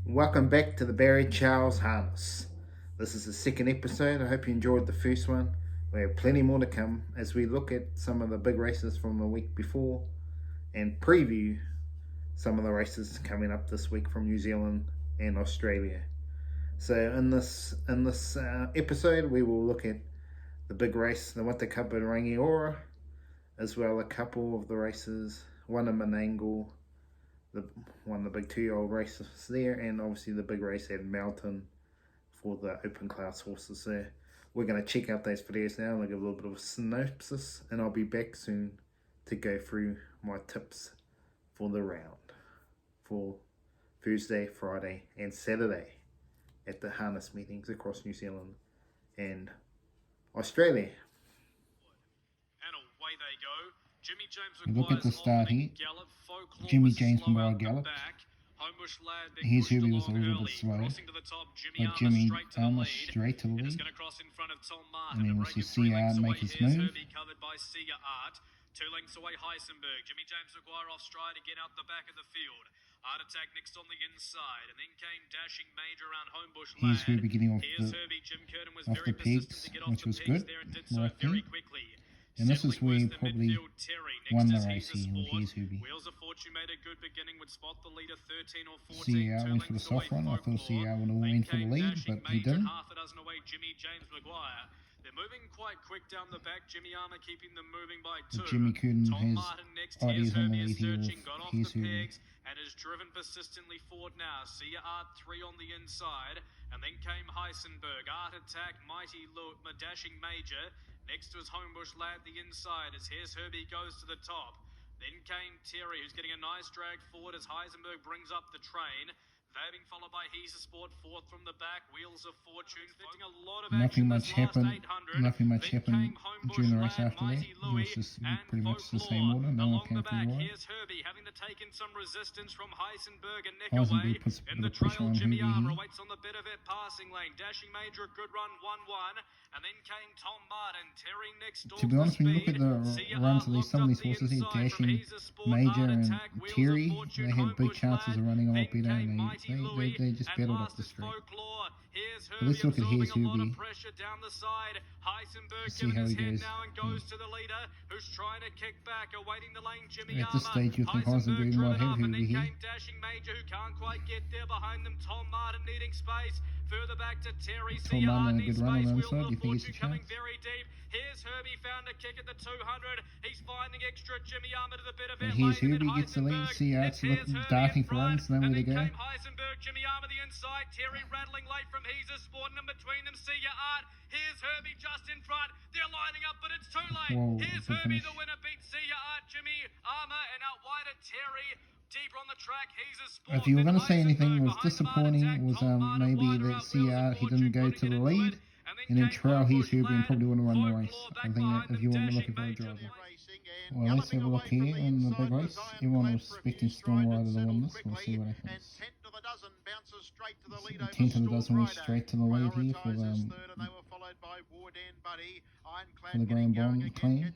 Welcome back to the Barry Charles Harness. This is the second episode. I hope you enjoyed the first one. We have plenty more to come as we look at some of the big races from the week before and preview some of the races coming up this week from New Zealand and Australia. So in this episode, we will look at the big race, the Wata Cup in Rangiora, as well a couple of the races, one in Menangle, one of the big 2-year-old races there, and obviously the big race at Melton for the open class horses there. We're going to check out those videos now and give a little bit of a synopsis, and I'll be back soon to go through my tips for the round for Thursday, Friday, and Saturday at the harness meetings across New Zealand and Australia. And away they go. Jimmy James Look at the start here. Gallop. Jimmy James from Royal Gallop. Here's who was a little bit slow. But Jimmy almost straight to the lead. And then we'll see CR make his move. 2 lengths away, Heisenberg. Jimmy James Maguire off stride again out the back of the field. Art Attack next on the inside, and then came Dashing Major around Homebush Lad. Here's Ruby getting off Herbie. Jim Curtin was the very pegs, persistent to get off which the was pegs good. there and did so Right very there. quickly. And this is where he probably won the race Here's here with Here's Ruby. Wheels of Fortune made a good beginning, would spot the leader 13 or 14. CR went for the soft run. I thought CR would have went for the lead, but he didn't. Half a dozen away, Jimmy James Maguire. They're moving quite quick down the back. Jimmy Armour keeping them moving by 2. Jimmy Curtin Tom has Martin next. ideas on the Herbie lead here searching, with got off Here's the Ruby. pegs and is driven persistently forward now. Sia Art 3 on the inside, and then came Heisenberg. Art Attack, Mighty Look, Dashing Major. Next was Homebush Lad the inside as Here's Herbie goes to the top. Then came Terry, who's getting a nice drag forward as Heisenberg brings up the train. They're being followed by He's a Sport, 4th from the back. Wheels of Fortune, fitting a lot of Nothing action much this last happened. 800. Nothing much Then happened came Homebush during the race Lad, after that. Mighty It Louie, was just and pretty much the Folklore. same order. No one Along came the back, through right. here's Herbie having to take in some resistance from Heisenberg and Heisenberg Nickaway. puts a In bit the of pressure trail, on Jimmy Herbie Armour here. waits on the bit of it passing lane. Dashing Major, a good run, 1-1. And then came Tom Martin, Terry next door. To be honest, when you look at the runs of some of these horses here, Dashing Major and Terry, they had big chances of running a lot better, and they just battled up the straight. But let's look at Here's Herbie. See how he goes. At this stage, you think Heisenberg might have Herbie here. Dashing Major, who can't quite get there behind them. Tom Martin needing space. Further back to Terry. Tom Martin a good run on the inside. Do you think he's a Coming chance? very deep. Here's Herbie, found a kick at the 200. He's finding extra. Jimmy Armour to the bit of it. And here's Herbie gets the lead. CR's darting for runs, nowhere to go. Came Heisenberg, Jimmy Armour the inside. Terry rattling late from He's a Sport, and in between them, Sia Art. Here's Herbie just in front. They're lining up, but it's too late. Whoa, Here's good Herbie, finish. the winner, beats Sia Art, Jimmy Armour, and out wide at Terry. Deeper on the track, He's a Sport. If you were going to say Then anything was Heisenberg disappointing behind the was Tom Martin maybe wider that out, Wheels CR of he didn't go Fortune to the couldn't get it lead, good. and then came Trail Here's Homebush Herbie and probably would have won the race. Folklore I back think behind that if you want to them, look at Dashing the Major. driver. Well, let's have a look here in the big race. Everyone was expecting Storm Rider to win this. We'll see what happens. 10 to the dozen went straight to the lead here for the Graham Bond clean.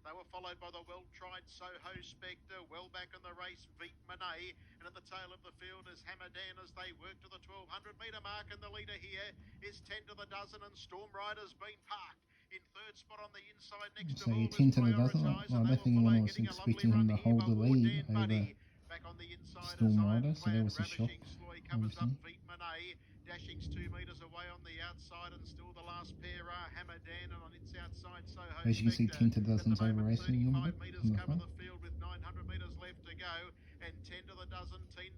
They were followed by the well-tried Soho Spectre, well back in the race, Veet Monet, and at the tail of the field is Hamadan as they work to the 1200-metre mark, and the leader here is 10 to the dozen, and Storm Rider's been parked. In third spot on the inside next So to all you're is 10 to the dozen. Prioritised, Well, I and don't they think were anyone followed, was getting a expecting lovely him to run hold here the by lead Warden over Buddy. Back on the inside Storm is Rider, Iron so that Plan, was a shock, Ravishing Sloy covers up obviously. Veet Monet. Dashing's 2 metres away on the outside, and still the last pair are Hamadan, and on its outside Soho As you can see, Spectre. 10 to dozens At the over moment, racing a little 35 bit metres from the cover front. the field with 900 metres left to go, and 10 to the dozen, keen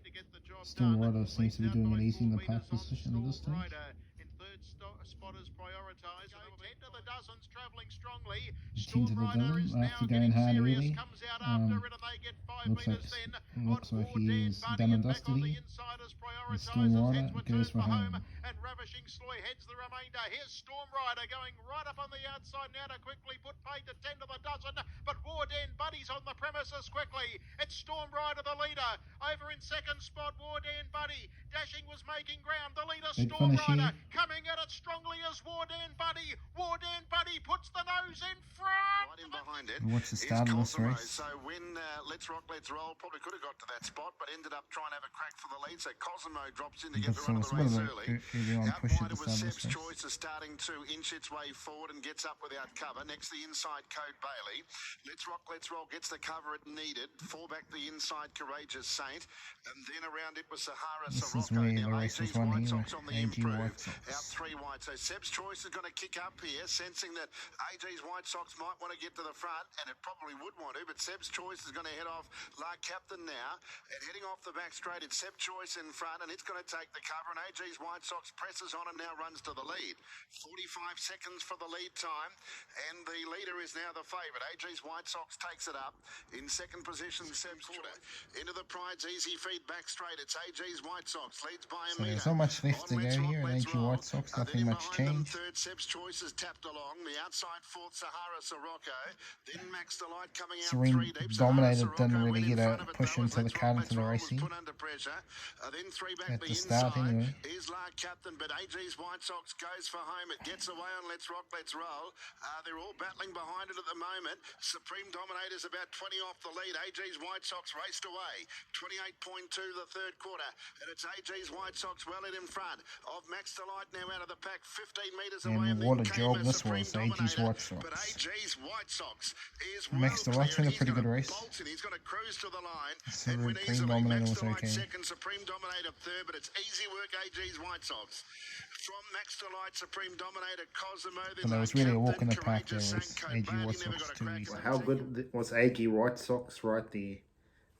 to get the job Storm done. Rider seems to be Leads doing out it by easy in 4 the park metres on position at this Storm stage. Rider. In third spot is prioritised. 10 to the dozens, travelling strongly. 10 to the Rider dozen, is after now going getting hard serious, early, comes out after it, and they get 5 looks like metres then. looks like Warden he is Buddy, done and and back on dusted the here. inside is And prioritised. Storm As Rider heads were goes turned for home. and Ravishing Sloy heads the remainder. Here's Storm Rider going right up on the outside now to quickly put paid to 10 to the dozen, but Warden Buddy's on the premises quickly. It's Storm Rider the leader Over in second spot, Wardan Buddy. Dashing was making ground. The leader, Big Storm finish Rider, here. coming at it strongly as Wardan Buddy. Wardan Buddy puts the nose in front. Right in behind it. What's the start of this race? So when Let's Rock, Let's Roll probably could have got to that spot, but ended up trying to have a crack for the lead. So Cosimo drops in to get the run of the race early. Out wide, it was Seb's Choice is starting to inch its way forward and gets up without cover. Next, the inside Code Bailey. Let's Rock, Let's Roll gets the cover it needed. Fall back the inside Courageous Saint. And then around it was Sahara This is Sirocco. where Now the race was AG's won White here. Sox on the AG improve. White Sox. Out 3 wide. So Seb's Choice is going to kick up here, sensing that AG's White Sox might want to get to the front, and it probably would want to, but Seb's Choice is going to head off La Captain now, and heading off the back straight, it's Seb's Choice in front, and it's going to take the cover, and AG's White Sox presses on and now runs to the lead. 45 seconds for the lead time, and the leader is now the favourite. AG's White Sox takes it up. In second position, Seb's Choice. Into the Pride's easy feed back straight. It's AG's White Sox, leads by a So metre. there's not much left to go here in AG White Sox, nothing much changed. Third, Seb's Choice is tapped along. The outside fourth, Sahara Sirocco. Then Max Delight coming out Serene 3 deep. dominated, Sahara didn't Sirocco really went in get a front of it, push though, into as the Let's car Rock, into the Let's Roll was racing. put under pressure. Then 3 back At the the start, inside anyway. is La Captain, but AG's White Sox goes for home. It gets away on Let's Rock, Let's Roll. They're all battling behind it at the moment. Supreme Dominator's about 20 off the lead. AG's White Sox raced away. 28.2 the third quarter. And it's AG's White Sox well in front of Max Delight now out of the pack. 15 metres away. And what a job this was, AG's White Sox. But AG's White Sox is Max well Delight's clear, in a and pretty he's good gonna race. bolt in. He's going to cruise to the line. Supreme And win easily. Dominator Max was Delight okay. second, Supreme Dominator third, but it's easy work, AG's White Sox. From Max Delight, Supreme Dominator, Cosimo, then But there was really a walk in the park there Courageous with Saint, AG Code White Bailey never Sox got a too crack easy. in How good was AG White Sox right there?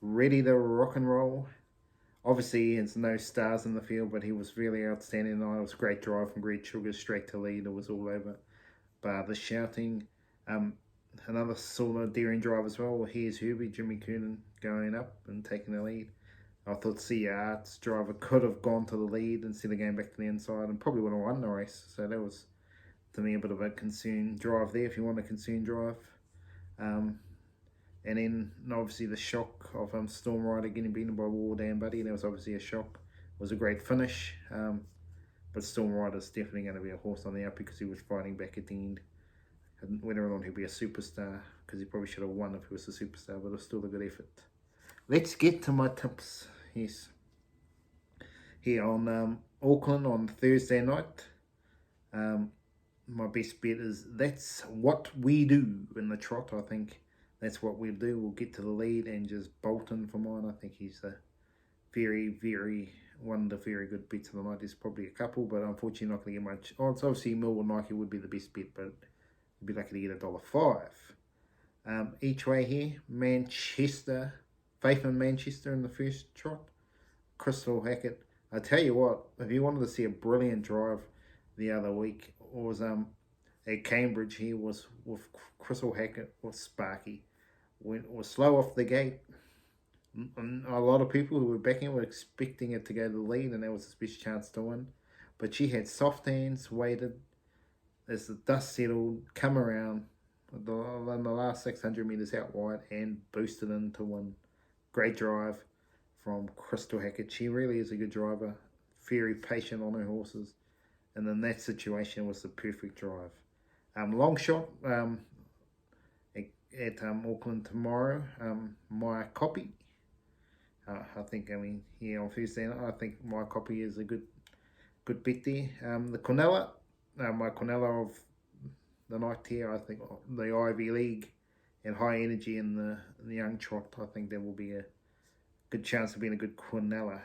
Ready to rock and roll. Obviously, it's no stars in the field, but he was really outstanding tonight. It was a great drive from Great Sugar straight to lead. It was all over. But the shouting, another sort of daring drive as well. Here's Herbie, Jimmy Coonan going up and taking the lead. I thought Cia Arts driver could have gone to the lead instead of going back to the inside and probably would have won the race. So that was, to me, a bit of a concern drive there if you want a concern drive. And then obviously the shock of Storm Rider getting beaten by Wardan Buddy. That was obviously a shock. It was a great finish. But Storm Rider's definitely going to be a horse on the up because he was fighting back at the end. And whether or not he'll be a superstar, because he probably should have won if he was a superstar, but it was still a good effort. Let's get to my tips. Yes. Here on Auckland on Thursday night. My best bet is That's What We Do in the trot. I think that's what we'll do. We'll get to the lead and just bolt in for mine. I think he's a one of the very good bets of the night. There's probably a couple, but unfortunately not going to get much. Oh, it's obviously Millwall Nike would be the best bet, but you'd be lucky to get $1.05. Each way here, Manchester, Faith in Manchester in the first trot. Crystal Hackett. I tell you what, if you wanted to see a brilliant drive the other week, it was at Cambridge here was with Crystal Hackett with Sparky. When it was slow off the gate, and a lot of people who were backing were expecting it to go to the lead, and that was his best chance to win. But she had soft hands, waited as the dust settled, come around in the last 600 metres out wide and boosted in to win. Great drive from Crystal Hackett. She really is a good driver, very patient on her horses, and in that situation was the perfect drive. Long shot at Auckland tomorrow. My copy. I think, here on Thursday night, I think my copy is a good bet there. The Cornella, my Cornella of the night here, I think the Ivy League and high energy in the young trot, I think there will be a good chance of being a good Cornella.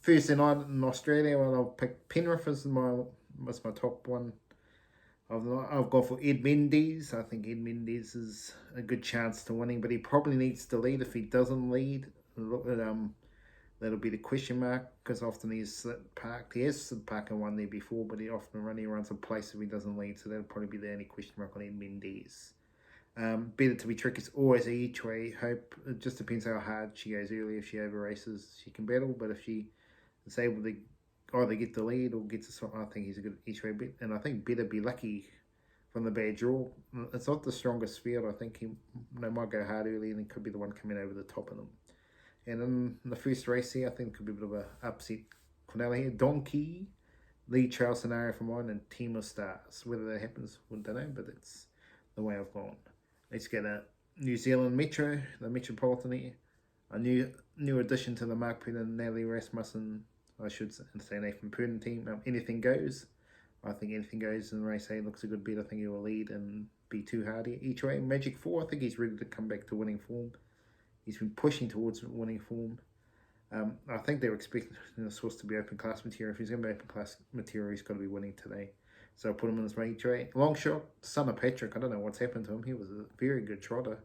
Thursday night in Australia, well, I'll pick Penrith as my top one. I've gone for Ed Mendes. I think Ed Mendes is a good chance to winning, but he probably needs to lead. If he doesn't lead, that'll be the question mark, because often he's parked. He has parked and won there before, but he often runs a place if he doesn't lead, so that'll probably be the only question mark on Ed Mendes. Better to be tricky is always each way. Hope it just depends how hard she goes early. If she over races, she can battle, but if she is able to either get the lead or get to, I think he's a good each way bet, and I think Better Be Lucky from the bad draw. It's not the strongest field. I think they might go hard early, and it could be the one coming over the top of them. And in the first race here, I think it could be a bit of a upset Quinella here. Donkey, Lee Charles scenario for mine, and Team of Stars. Whether that happens, I don't know, but it's the way I've gone. Let's get a New Zealand Metro, the Metropolitan here. A new addition to the Mark Purdon and Natalie Rasmussen, I should say Nathan Purdon team. Anything goes. I think anything goes in race A. Looks a good bet. I think he will lead and be too hard here. Each way, Magic 4, I think he's ready to come back to winning form. He's been pushing towards winning form. I think they're expecting this horse to be open class material. If he's going to be open class material, he's got to be winning today. So I'll put him in his major A. Long shot, Son of Patrick. I don't know what's happened to him. He was a very good trotter.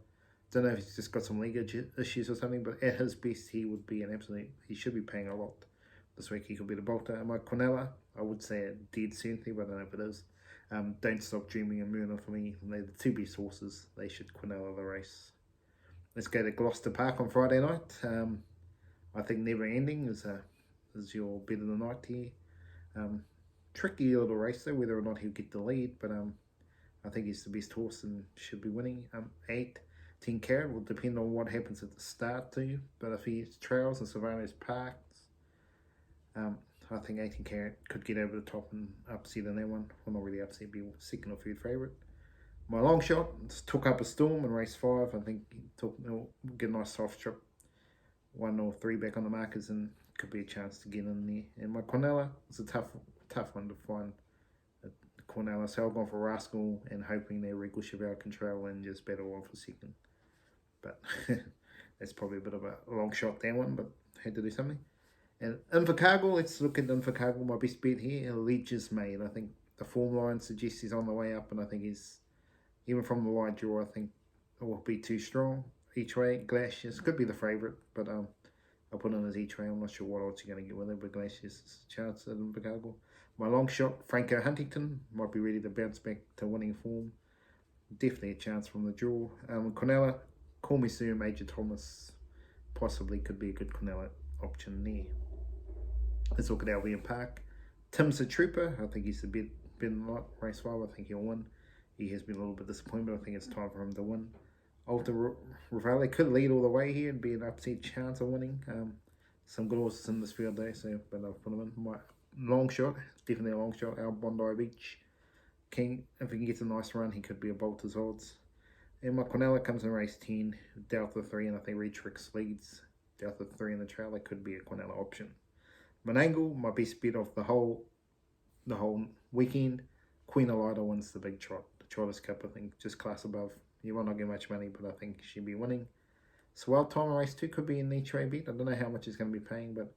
Don't know if he's just got some leg issues or something, but at his best, he would be an absolute. He should be paying a lot this week. He could be the bolter. My Quinella, I would say a dead certainty, but I don't know if it is. Don't Stop Dreaming and Myrna for me. They're the two best horses. They should Quinella the race. Let's go to Gloucester Park on Friday night. I think Never Ending is your bet of the night here. Tricky little race though, whether or not he'll get the lead, but I think he's the best horse and should be winning. 18 Carat will depend on what happens at the start too, but if he trails and Savannah's parks, I think 18 Carat could get over the top and upset in that one. Well, not really upset, be second or third favourite. My long shot took up a storm in race 5. I think he'll get a nice soft trip. 1 or 3 back on the markers and could be a chance to get in there. And my Quinella is a tough one to find. Quinella, so I've gone for Rascal and hoping they're Cheval control and just battle on for second. But that's probably a bit of a long shot, that one, but had to do something. And Invercargill, let's look at Invercargill, my best bet here. Allegiance Made. I think the form line suggests he's on the way up, and I think he's, even from the wide draw, I think it will be too strong. Each way, Glaciers could be the favourite, but I'll put in as each way. I'm not sure what odds you're going to get with it, but Glaciers is a chance at Invercargill. My long shot, Franco Huntington, might be ready to bounce back to winning form. Definitely a chance from the draw. Quinella, Call Me Sir, Major Thomas, possibly could be a good Quinella option there. Let's look at Albion Park. Tim's a Trooper, I think he's a bit in the lot. Race 5, I think he'll win. He has been a little bit disappointed, but I think it's time for him to win. Alta Rivale could lead all the way here and be an upset chance of winning. Some good horses in this field though, so but I'll put him in. My long shot, definitely a long shot. Our Bondi Beach King, if he can get a nice run, he could be a bolter's odds. And my Quinella comes in race 10, Delta 3, and I think Retrix leads. Delta 3 in the trail, that could be a Quinella option. Menangle, my best bet of the whole weekend. Queen Elida wins the big trot, the Trotters Cup. I think just class above. You might not get much money, but I think she'll be winning. Swell Time race 2 could be an each way bet. I don't know how much he's going to be paying, but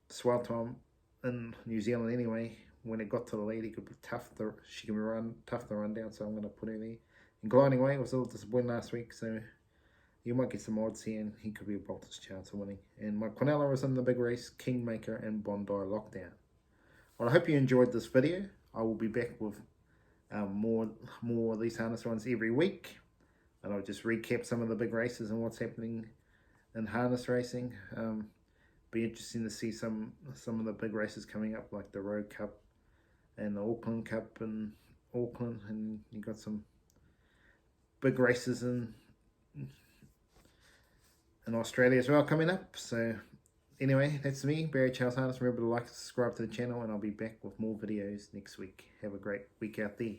Swell Time in New Zealand anyway, when it got to the lead, he could be tough. She can be tough to run down, so I'm going to put her there. And Gliding Way was a little disappointing last week, so you might get some odds here, and he could be a bolter's chance of winning. And my Quinella is in the big race, Kingmaker and Bondi Lockdown. Well, I hope you enjoyed this video. I will be back with more of these harness runs every week. And I'll just recap some of the big races and what's happening in harness racing. Be interesting to see some of the big races coming up, like the Road Cup and the Auckland Cup in Auckland, and you got some big races in Australia as well coming up. So anyway, that's me, Barry Charles Harness. Remember to like and subscribe to the channel, and I'll be back with more videos next week. Have a great week out there.